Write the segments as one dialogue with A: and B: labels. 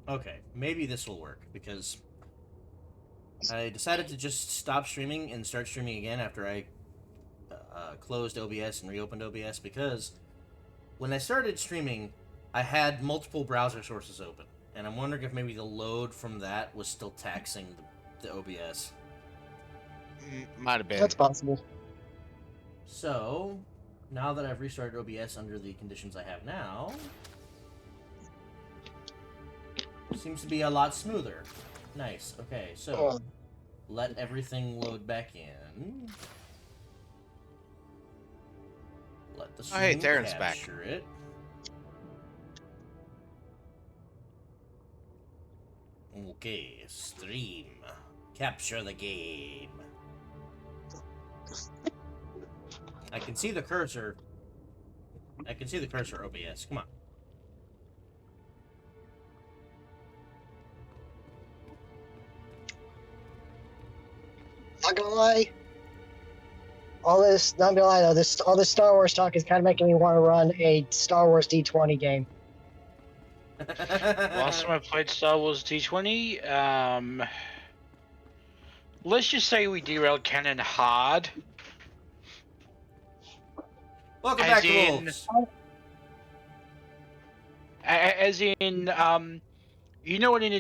A: Okay, maybe this will work, because I decided to just stop streaming and start streaming again after I closed OBS and reopened OBS, because when I started streaming, I had multiple browser sources open, and I'm wondering if maybe the load from that was still taxing the OBS.
B: Might have been.
C: That's possible.
A: So, now that I've restarted OBS under the conditions I have now, seems to be a lot smoother. Nice. Okay, so let everything load back in. Let the stream
B: hey, Darren's
A: capture it. Okay, stream. Capture the game. I can see the cursor. I can see the cursor, OBS. Come on.
C: Not gonna lie. Not gonna lie though, all this Star Wars talk is kind of making me want to run a Star Wars D20 game.
D: Last time I played Star Wars D20, let's just say we derailed canon hard.
A: Welcome back to Wolves.
D: As in, you know what an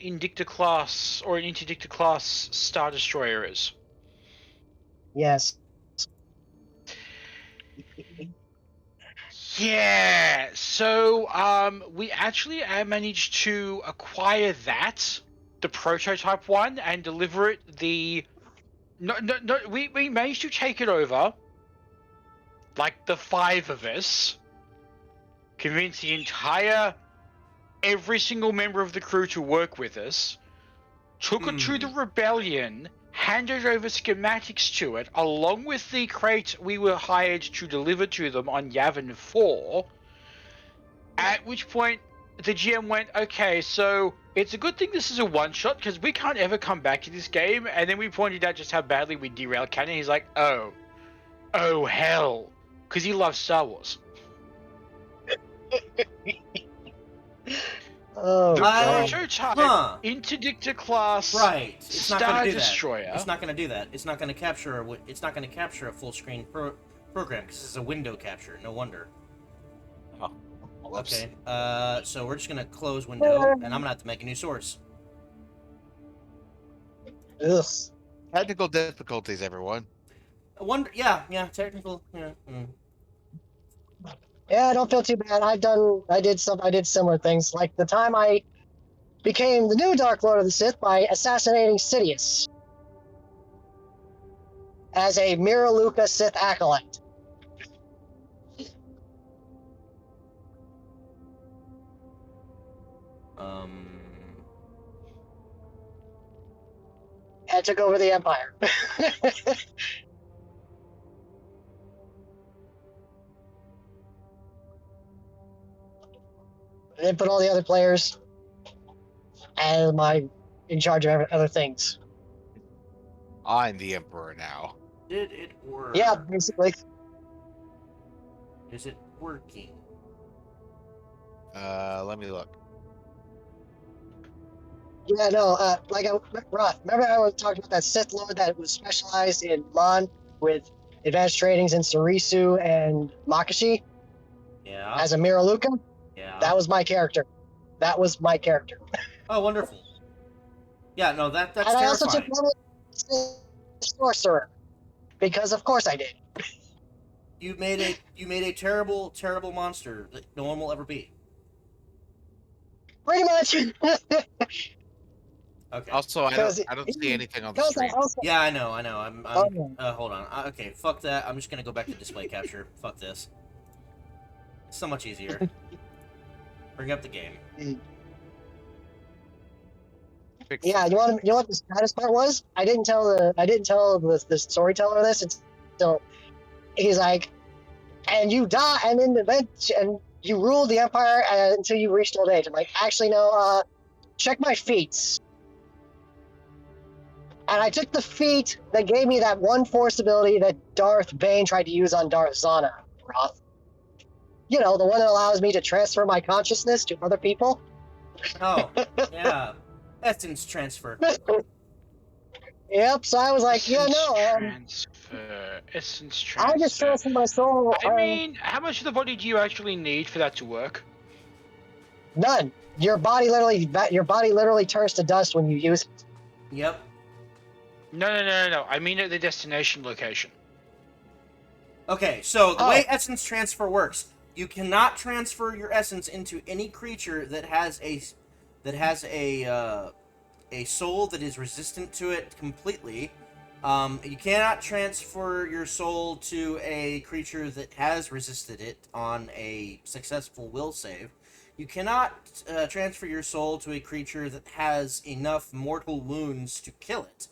D: Indictor class or an Interdictor class Star Destroyer is?
C: Yes.
D: Yeah. So, we actually managed to acquire that, the prototype one, and deliver it. No. We managed to take it over. Like the 5 of us, convince every single member of the crew to work with us, took it to the rebellion, handed over schematics to it, along with the crate we were hired to deliver to them on Yavin 4, at which point the GM went, okay, so it's a good thing this is a one-shot, because we can't ever come back to this game, and then we pointed out just how badly we derailed canon. He's like, oh hell, because he loves Star Wars.
C: Oh, God.
D: Prototype Interdictor class
A: It's not
D: Star
A: gonna do
D: Destroyer.
A: That. It's not going to do that. It's not going to capture. It's not going to capture a full screen program because it's a window capture. No wonder.
B: Oh.
A: Okay. So we're just going to close window, and I'm going to have to make a new source.
C: Ugh.
B: Technical difficulties, everyone.
A: Yeah. Technical. Yeah.
C: Yeah, I don't feel too bad. I did similar things. Like the time I became the new Dark Lord of the Sith by assassinating Sidious as a Miraluka Sith acolyte. And took over the Empire. And then put all the other players and in charge of other things.
B: I'm the Emperor now.
A: Did it work?
C: Yeah, basically.
A: Is it working?
B: Let me look.
C: Yeah, no, Roth, remember I was talking about that Sith Lord that was specialized in Mon with advanced trainings in Sarisu and Makashi?
A: Yeah.
C: As a Miraluka?
A: Yeah.
C: That was my character.
A: Oh, wonderful. Yeah, no, that's
C: and
A: terrifying.
C: I also took one sorcerer. Because of course I did.
A: You made a terrible, terrible monster that no one will ever be.
C: Pretty much.
A: Okay.
B: Also, I don't see anything on the screen.
A: Yeah, I know. I'm hold on. Okay, fuck that. I'm just gonna go back to display capture. Fuck this. It's so much easier. Bring up the game.
C: Yeah, you know what the saddest part was? I didn't tell the storyteller this until he's like, and you die, and in the event, and you ruled the Empire until you reached old age. I'm like, actually no. Check my feats. And I took the feat that gave me that one force ability that Darth Bane tried to use on Darth Zana, Roth. You know, the one that allows me to transfer my consciousness to other people.
A: Oh, yeah. Essence transfer.
C: Yep. So I was like, yeah,
D: Essence
C: no.
D: transfer. Essence
C: I just
D: transfer.
C: transferred my soul.
D: I mean, how much of the body do you actually need for that to work?
C: None. Your body literally turns to dust when you use it.
A: Yep.
D: No. I mean at the destination location.
A: Okay, so the way essence transfer works, you cannot transfer your essence into any creature that has a soul that is resistant to it completely. You cannot transfer your soul to a creature that has resisted it on a successful will save. You cannot transfer your soul to a creature that has enough mortal wounds to kill it.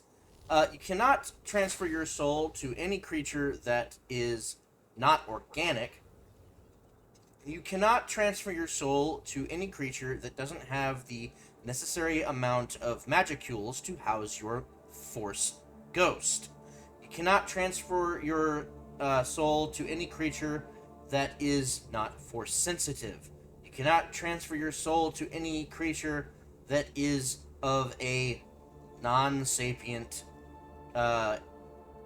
A: You cannot transfer your soul to any creature that is not organic. You cannot transfer your soul to any creature that doesn't have the necessary amount of magicules to house your force ghost. You cannot transfer your soul to any creature that is not force sensitive. You cannot transfer your soul to any creature that is of a non-sapient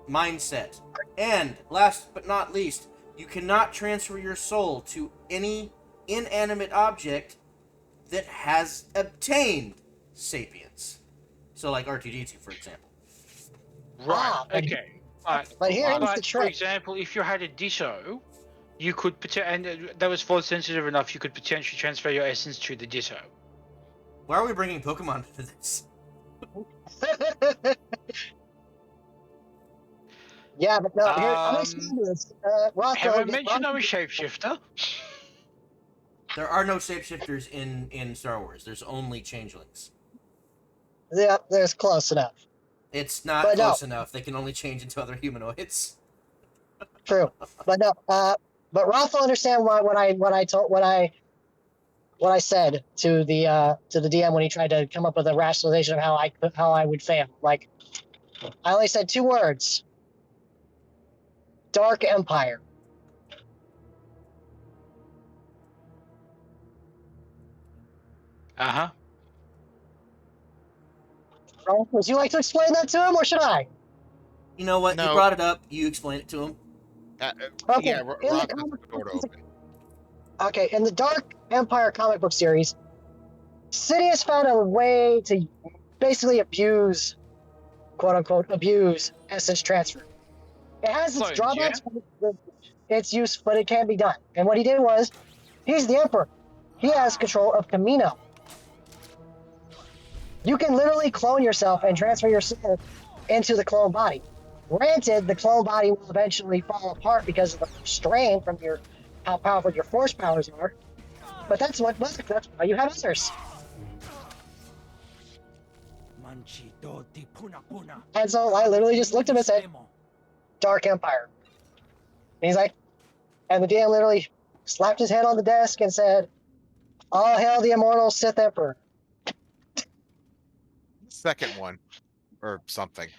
A: mindset. And last but not least, you cannot transfer your soul to any inanimate object that has obtained sapience. So, like R2D2, for example.
D: Right. Okay.
C: But here's the
D: For
C: trick.
D: example, if you had a Ditto, you could and that was force sensitive enough, you could potentially transfer your essence to the Ditto.
A: Why are we bringing Pokemon to this?
C: Yeah, but no. Here, I'm explaining this.
D: Have I mentioned I'm a shapeshifter?
A: There are no shapeshifters in Star Wars. There's only changelings.
C: Yeah, there's close enough.
A: It's not close enough. They can only change into other humanoids.
C: True, but no. But Roth will understand what I said to the DM when he tried to come up with a rationalization of how I would fail. Like, I only said 2 words: Dark Empire.
D: Uh-huh.
C: Would you like to explain that to him, or should I?
A: You know what?
B: No.
A: You brought it up. You explain it to him.
C: Okay,
B: Yeah, Roth has the door to open.
C: Okay, in the Dark Empire comic book series, Sidious found a way to basically abuse, quote unquote, abuse essence transfer. It has its drawbacks, but its use, but it can be done. And what he did was, he's the Emperor. He has control of Camino. You can literally clone yourself and transfer your soul into the clone body. Granted, the clone body will eventually fall apart because of the strain from how powerful your force powers are. But that's why you have others. And so I literally just looked at him and said, Dark Empire. And he's like, and the DM literally slapped his hand on the desk and said, all hail the immortal Sith Emperor.
B: Second one. Or something.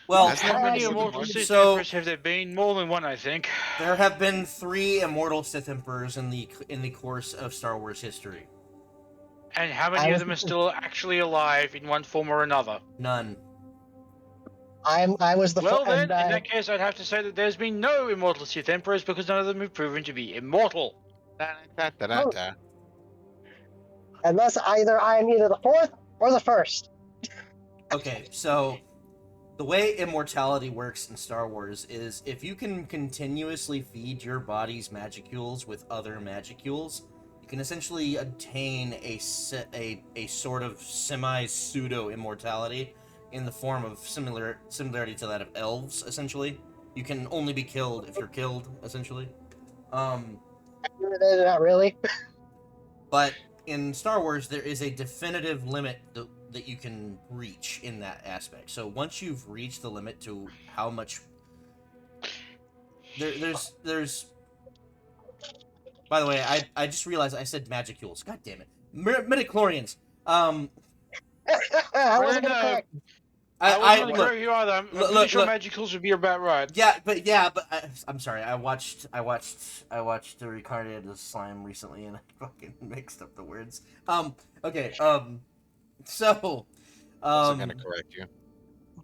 A: Well,
D: how many immortal Sith Emperors have there been? More than one, I think.
A: There have been 3 immortal Sith Emperors in the course of Star Wars history.
D: And how many of them are still actually alive in one form or another?
A: None.
C: I was the
D: well then, in that case, I'd have to say that there's been no immortal Sith Emperors because none of them have proven to be immortal.
C: Unless I'm either the 4th or the 1st.
A: Okay, so the way immortality works in Star Wars is if you can continuously feed your body's magicules with other magicules, you can essentially obtain a sort of semi-pseudo immortality in the form of similarity to that of elves. Essentially, you can only be killed if you're killed. Essentially,
C: not really.
A: But in Star Wars, there is a definitive limit that you can reach in that aspect. So once you've reached the limit to how much there's by the way, I just realized I said magicules. God damn it. Midichlorians.
C: I wasn't gonna correct.
D: I wasn't going to
A: look,
D: correct you either. I'm
A: look,
D: pretty sure
A: look.
D: Magicals would be about right.
A: Yeah, but I'm sorry. I watched the Reincarnated as Slime recently, and I fucking mixed up the words. Okay. So,
B: Wasn't gonna correct you.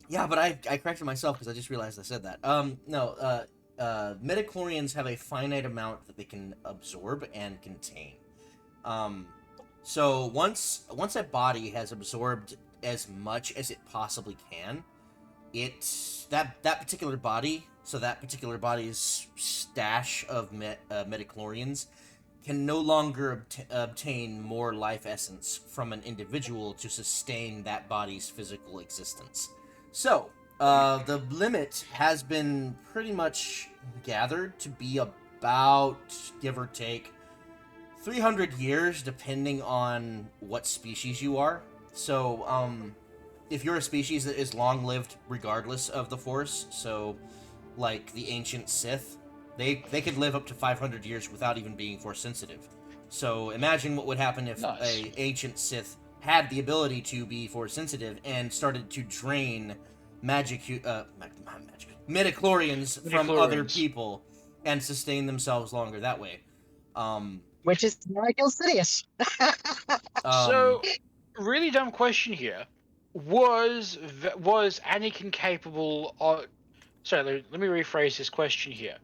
A: yeah, but I corrected myself because I just realized I said that. No. Midichlorians have a finite amount that they can absorb and contain. So once a body has absorbed as much as it possibly can, that particular body, so that particular body's stash of midichlorians can no longer obtain more life essence from an individual to sustain that body's physical existence. So, the limit has been pretty much gathered to be about, give or take, 300 years, depending on what species you are. So, if you're a species that is long-lived regardless of the Force, so, like the ancient Sith, they could live up to 500 years without even being Force-sensitive. So, imagine what would happen if a ancient Sith had the ability to be Force-sensitive and started to drain midichlorians from other people and sustain themselves longer that way.
C: Which is why I killed Sidious.
D: So, really dumb question here. Was Anakin capable of... Sorry, let me rephrase this question here.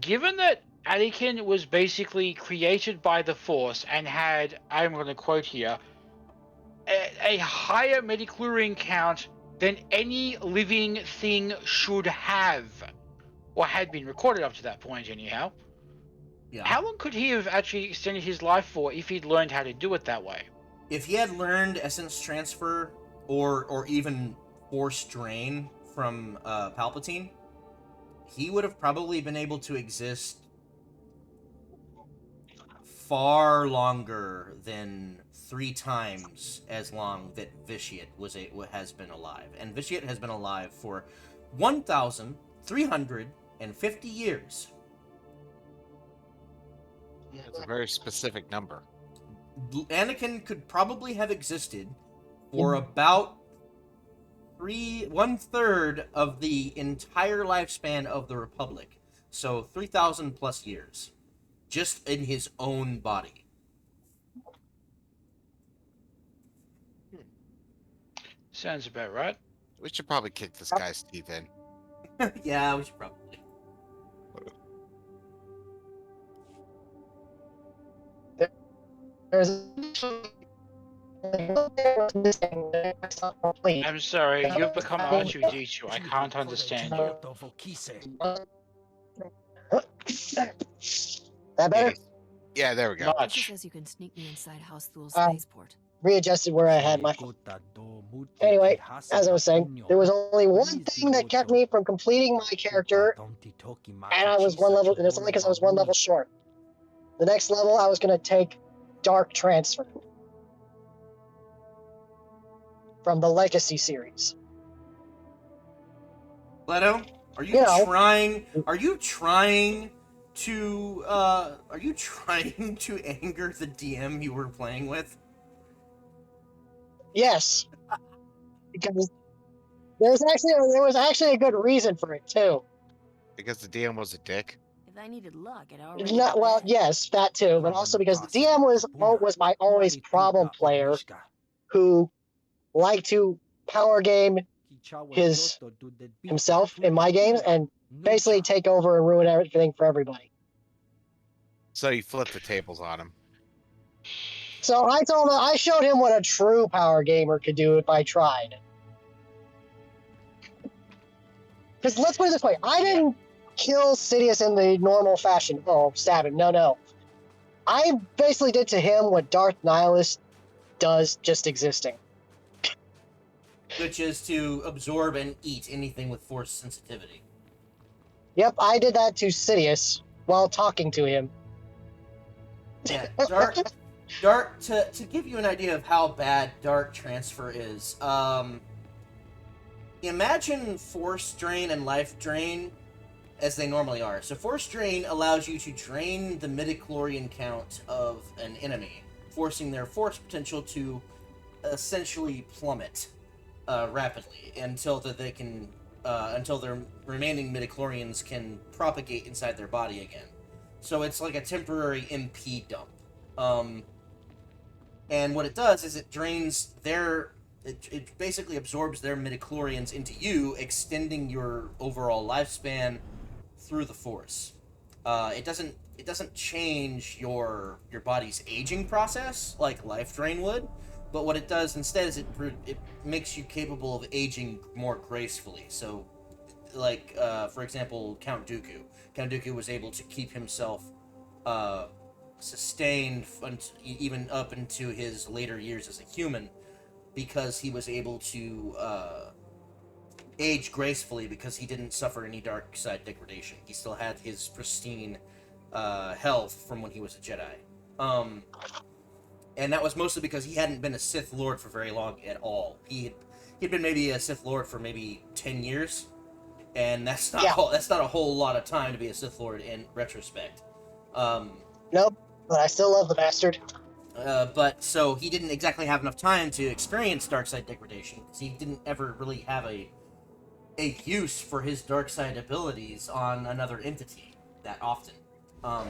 D: Given that Anakin was basically created by the Force and had, I'm going to quote here, a higher midichlorian count than any living thing should have, or had been recorded up to that point anyhow,
A: yeah.
D: How long could he have actually extended his life for if he'd learned how to do it that way?
A: If he had learned essence transfer or even force drain from Palpatine, he would have probably been able to exist far longer than 3 times as long that Vitiate has been alive. And Vitiate has been alive for 1,350 years.
B: It's a very specific number.
A: Anakin could probably have existed for about 1/3 of the entire lifespan of the Republic. So 3,000 plus years. Just in his own body.
D: Sounds about right.
B: We should probably kick this guy's teeth in.
A: Yeah, we should probably.
C: There's
D: I'm sorry, you've become R2D2. I can't understand you.
C: That better?
B: Yeah, there we go.
D: Much.
E: Says you can sneak me inside House Thul's
C: Um,
E: spaceport.
C: Readjusted where I had my. Anyway, as I was saying, there was only one thing that kept me from completing my character, and I was one level, and it's only because I was one level short. The next level, I was going to take Dark Transfer from the Legacy series.
A: Leto, are you trying to anger the DM you were playing with?
C: Yes, because there was actually a good reason for it too.
B: Because the DM was a dick.
E: If I needed luck, it already.
C: Not well, yes, that too, but also because the DM was my always problem player who liked to power game himself in my games and basically take over and ruin everything for everybody.
B: So you flipped the tables on him.
C: So I showed him what a true power gamer could do if I tried. Because let's put it this way, I didn't kill Sidious in the normal fashion. Oh, stab him. No. I basically did to him what Darth Nihilus does just existing.
A: Which is to absorb and eat anything with force sensitivity.
C: Yep, I did that to Sidious while talking to him.
A: Yeah, Dark to give you an idea of how bad Dark Transfer is, imagine Force Drain and Life Drain as they normally are. So Force Drain allows you to drain the midichlorian count of an enemy, forcing their force potential to essentially plummet. rapidly until until their remaining midichlorians can propagate inside their body again. So it's like a temporary MP dump. And what it does is it drains it basically absorbs their midichlorians into you, extending your overall lifespan through the Force. It doesn't change your body's aging process like life drain would, but what it does instead is it makes you capable of aging more gracefully. So, like for example, Count Dooku. Count Dooku was able to keep himself sustained even up into his later years as a human because he was able to age gracefully because he didn't suffer any dark side degradation. He still had his pristine health from when he was a Jedi. And that was mostly because he hadn't been a Sith Lord for very long at all. He'd been maybe a Sith Lord for maybe 10 years, and that's not a whole lot of time to be a Sith Lord in retrospect.
C: Nope, but I still love the bastard.
A: But so he didn't exactly have enough time to experience dark side degradation because he didn't ever really have a use for his dark side abilities on another entity that often. A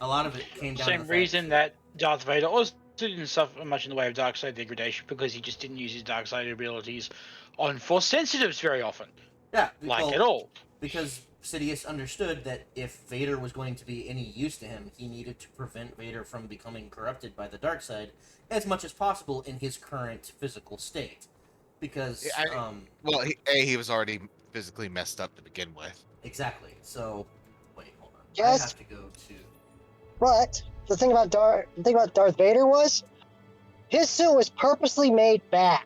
A: lot of it came down to
D: Same reason that Darth Vader also didn't suffer much in the way of dark side degradation because he just didn't use his dark side abilities on Force sensitives very often.
A: Yeah,
D: Like at all.
A: Because Sidious understood that if Vader was going to be any use to him, he needed to prevent Vader from becoming corrupted by the dark side as much as possible in his current physical state. Because,
B: he was already physically messed up to begin with.
A: Exactly. So, wait, hold on.
C: Yes.
A: I have to go to...
C: But the thing about Darth Vader was his suit was purposely made bad.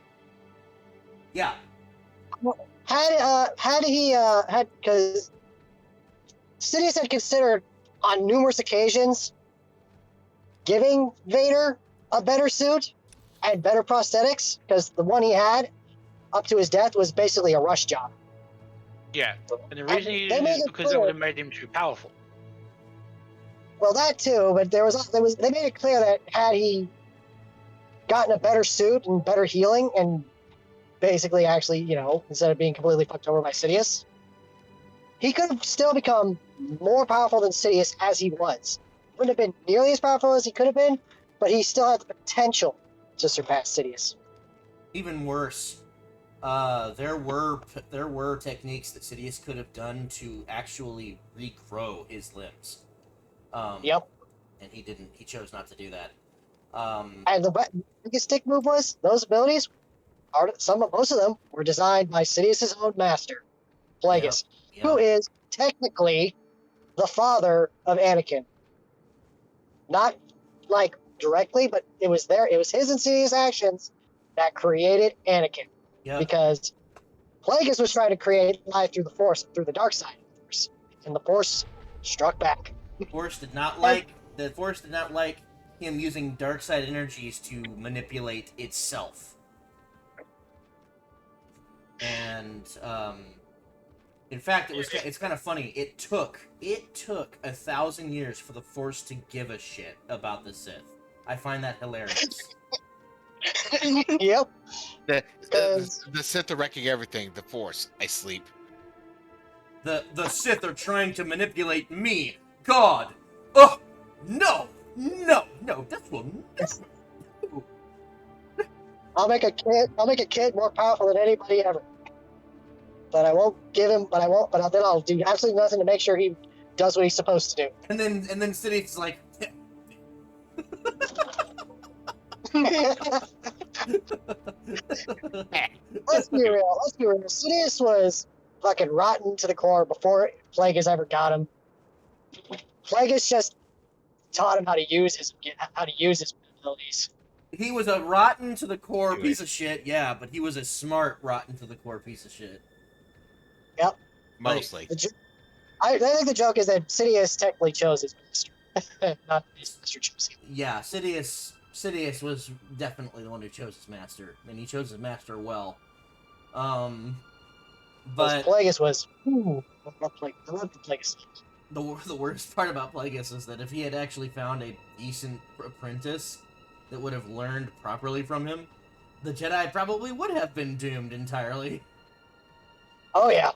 A: Yeah.
C: Because Sidious had considered on numerous occasions giving Vader a better suit and better prosthetics because the one he had up to his death was basically a rush job.
D: Yeah, and the reason he
C: they
D: did
C: made
D: it is
C: it
D: because it
C: clear-
D: would have made him too powerful.
C: Well, that too, but they made it clear that had he gotten a better suit and better healing and basically actually, instead of being completely fucked over by Sidious, he could have still become more powerful than Sidious as he was. Wouldn't have been nearly as powerful as he could have been, but he still had the potential to surpass Sidious.
A: Even worse, there were techniques that Sidious could have done to actually regrow his limbs.
C: Yep.
A: And he didn't. He chose not to do that.
C: And the biggest stick move was those abilities. Most of them were designed by Sidious's own master, Plagueis,
A: Yep.
C: who is technically the father of Anakin. Not like directly, but it was his and Sidious' actions that created Anakin.
A: Yep.
C: Because Plagueis was trying to create life through the Force, through the dark side of the Force, and the Force struck back.
A: The Force did not like him using dark side energies to manipulate itself. And in fact, it's kind of funny. It took 1,000 years for the Force to give a shit about the Sith. I find that hilarious.
C: Yep.
B: The Sith are wrecking everything. The Force. I sleep.
A: The Sith are trying to manipulate me, God. Oh no, this will never.
C: I'll make a kid more powerful than anybody ever. But I won't give him. But then I'll do absolutely nothing to make sure he does what he's supposed to do.
A: And then Sidious is like,
C: Let's be real. Sidious was fucking rotten to the core before Plagueis ever got him. Plagueis just taught him how to use his abilities.
A: he was a rotten to the core piece of shit, yeah, but he was a smart rotten to the core piece of shit.
C: Yep.
B: Mostly.
C: I think the joke is that Sidious technically chose his master, not his master chose him.
A: Yeah, Sidious was definitely the one who chose his master, and he chose his master well. But
C: Plagueis was. I love the Plagueis.
A: the worst part about Plagueis is that if he had actually found a decent apprentice that would have learned properly from him, the Jedi probably would have been doomed entirely.
C: Oh yeah.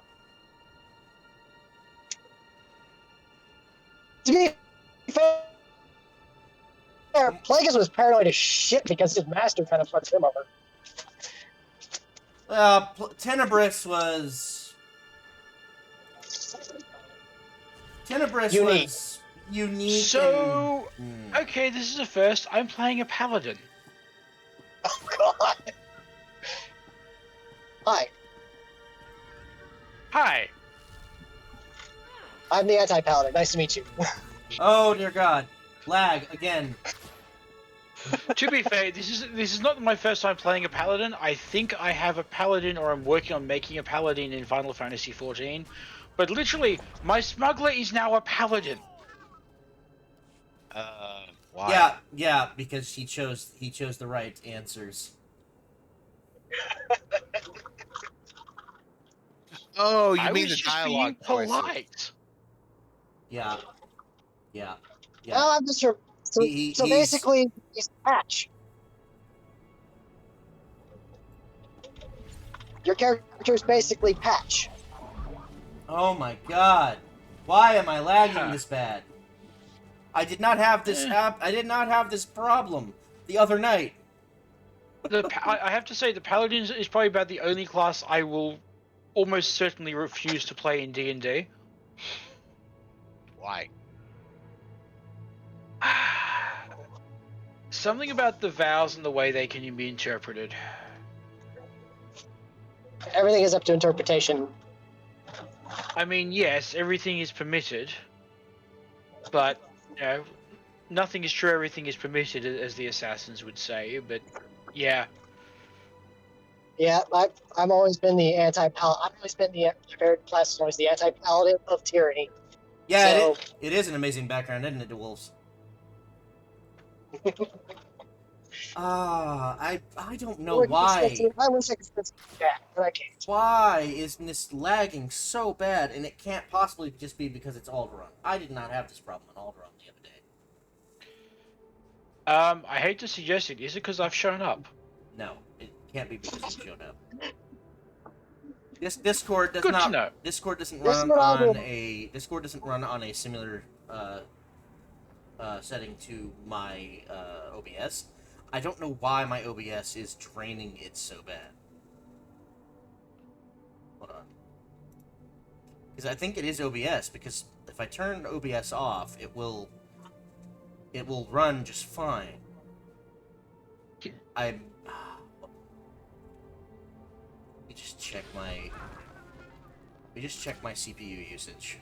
C: To be fair, Plagueis was paranoid as shit because his master kind of fucks him over.
A: Tenebris was... Tenebris
C: Unique.
A: was unique
D: So,
A: and...
D: okay, this is a first. I'm playing a paladin.
C: Oh god. Hi,
D: Hi.
C: I'm the anti-paladin. Nice to meet you.
A: Oh, dear God. Lag, again.
D: To be fair, this is not my first time playing a paladin. I think I have a paladin, or I'm working on making a paladin in Final Fantasy XIV. But literally, my smuggler is now a paladin.
B: Why?
A: Yeah, because he chose the right answers.
B: Oh, you
D: I
B: mean
D: was
B: the
D: just
B: dialogue
D: being
B: choices.
D: polite.
A: Yeah. Yeah.
C: Oh, I'm just sure. So,
A: He's...
C: basically, he's Patch. Your character is basically Patch.
A: Oh my God. Why am I lagging
D: Huh.
A: this bad? I did not have this I did not have this problem the other night.
D: I have to say, the paladin is probably about the only class I will almost certainly refuse to play in D&D.
B: Why?
D: Something about the vows and the way they can be interpreted.
C: Everything is up to interpretation.
D: I mean, yes, everything is permitted, but you know, nothing is true. Everything is permitted, as the assassins would say. But yeah,
C: Yeah, I've always been the anti-paladin. I've always been the favorite class is always the anti-paladin of tyranny.
A: Yeah,
C: So,
A: it is an amazing background, isn't it, to Wolves? I don't know why.
C: I wish I could spend some chat, but I can't.
A: Why is this lagging so bad? And it can't possibly just be because it's Alderaan. I did not have this problem in Alderaan the other day.
D: I hate to suggest it. Is it because I've shown up?
A: No, it can't be because you showed up. This Discord does
D: Good
A: not.
D: to know.
A: Discord doesn't
C: This is
A: run
C: what I'll
A: on
C: do.
A: a. Discord doesn't run on a similar setting to my OBS. I don't know why my OBS is draining it so bad. Hold on. Because I think it is OBS, because if I turn OBS off, it will run just fine. Let me just check my CPU usage.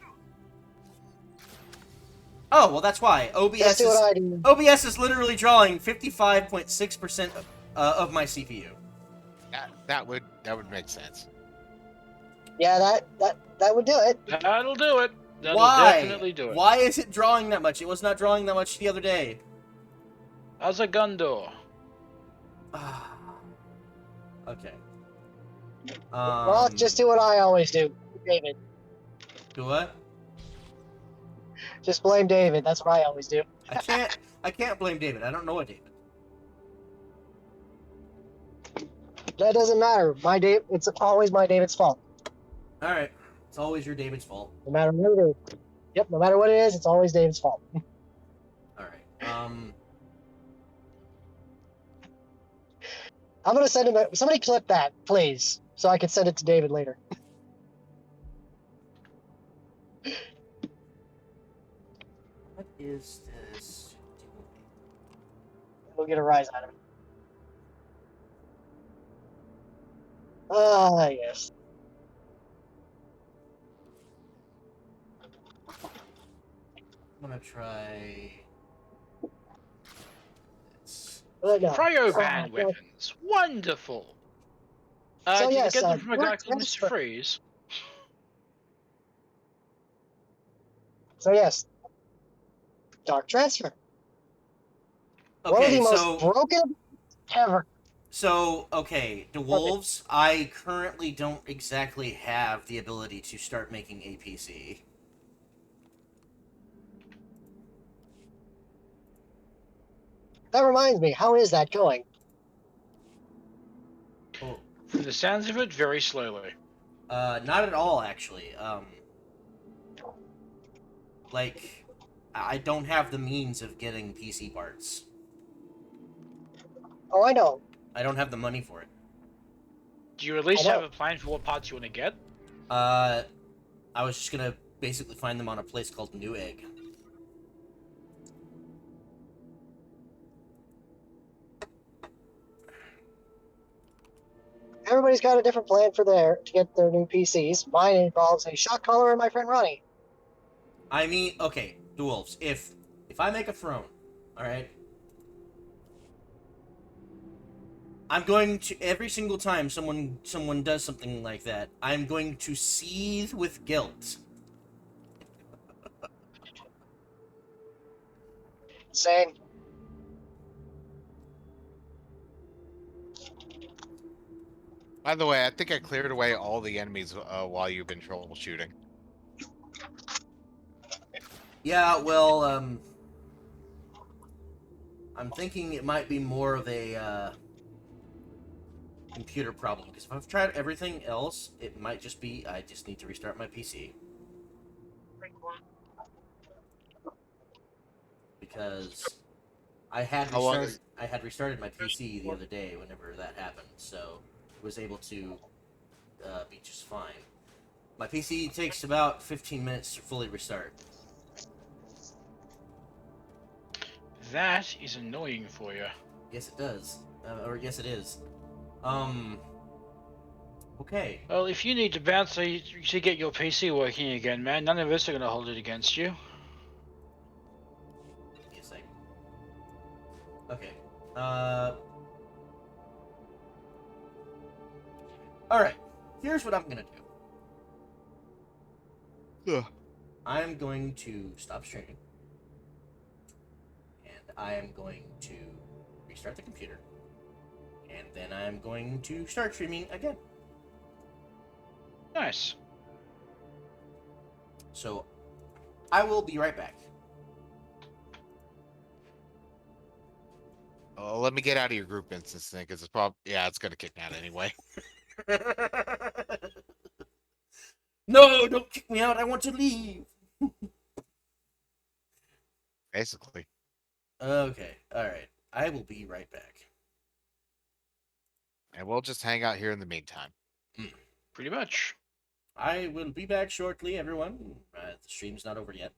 A: Oh, well, that's why.
C: Let's do what I do.
A: OBS is literally drawing 55.6% of my CPU.
B: That would make sense.
C: Yeah, that would do it.
D: That'll do it. That'll
A: Why?
D: definitely do it.
A: Why is it drawing that much? It was not drawing that much the other day.
D: As a Gundor.
A: Okay.
C: Well, just do what I always do, David.
A: Do what?
C: Just blame David. That's what I always do.
A: I can't blame David. I don't know what David.
C: That doesn't matter. It's always my David's fault.
A: All right. It's always your David's fault.
C: No matter what it is. Yep, no matter what it is, it's always David's fault.
A: All right.
C: I'm gonna send him. Somebody clip that, please, so I can send it to David later.
A: What is this?
C: We'll get a rise out of it. Ah, yes.
A: I'm gonna try.
C: No.
D: Cryoban weapons. Wonderful.
C: So,
D: did
C: yes,
D: you get them from a guy
C: what
D: called
C: transfer-
D: Mr. Freeze?
C: So yes, Dark Transfer. One of
A: Okay,
C: the most
A: so
C: broken ever.
A: The wolves. I currently don't exactly have the ability to start making APC.
C: That reminds me, how is that going?
D: From the sounds of it, very slowly.
A: Not at all, actually. Like, I don't have the means of getting PC parts.
C: Oh, I know.
A: I don't have the money for it.
D: Do you at least
C: I know.
D: have a plan for what parts you want to get?
A: I was just gonna basically find them on a place called New Egg.
C: Everybody's got a different plan for to get their new PCs. Mine involves a shock collar and my friend Ronnie.
A: I mean, okay, the wolves. If I make a throne, all right, I'm going to every single time someone does something like that, I'm going to seethe with guilt.
C: Same.
B: By the way, I think I cleared away all the enemies while you've been troubleshooting.
A: Yeah, well, I'm thinking it might be more of a computer problem, because if I've tried everything else, it might just be I just need to restart my PC. Because I had
B: How long
A: restarted my PC the other day whenever that happened, so it was able to be just fine. My PC takes about 15 minutes to fully restart.
D: That is annoying for you.
A: Yes, it does. Or yes, it is. Okay.
D: Well, if you need to bounce to get your PC working again, man, none of us are going to hold it against you.
A: Give me a second. Okay. Uh. Alright. Here's what I'm gonna do.
B: Ugh.
A: I'm going to stop streaming. And I am going to restart the computer. And then I'm going to start streaming again.
D: Nice.
A: So, I will be right back.
B: Let me get out of your group instance thing, because it's probably it's gonna kick me out anyway.
A: No, don't kick me out. I want to leave.
B: Basically.
A: Okay. All right. I will be right back.
B: And we'll just hang out here in the meantime.
D: Pretty much.
A: I will be back shortly, everyone. The stream's not over yet.